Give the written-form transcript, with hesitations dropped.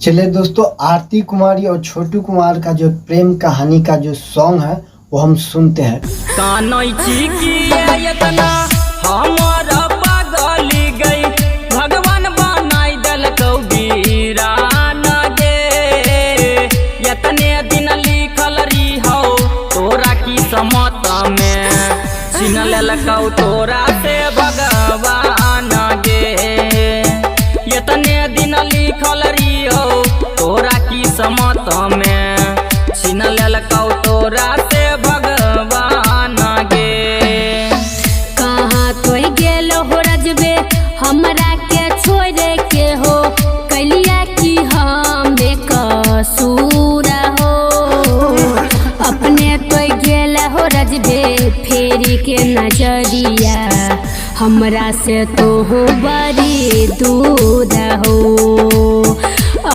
चलिए दोस्तों, आरती कुमारी और छोटू कुमार का जो प्रेम कहानी का जो सॉन्ग है वो हम सुनते हैं। भगवान बनाई दलकौ वीरान गे, यतने दिन लिखल रही हो तोरा की समत में, छीन लेलकौ तोरा से भगवान गे, यतने दिन लिखल रही हो तोरा की समत में, छीन लेलकौ तोरा से भगवान गे। कहाँ तो गेल हो रजबे हमरा के छोड़े के हो, कलिया की हम कसूर हो, अपने तो गेल हो रजबे फेरी के नजरिया, हमरा से तो हो बड़ी दूर हो।